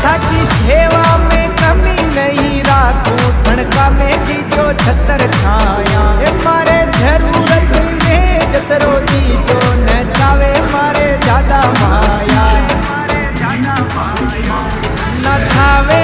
थाकी सेवा में कमी नहीं राखूं, धड़का में दीजो छतर छाया। मारे जरूरत में जतरो दीजो न चावे मारे ज्यादा माया। न थावे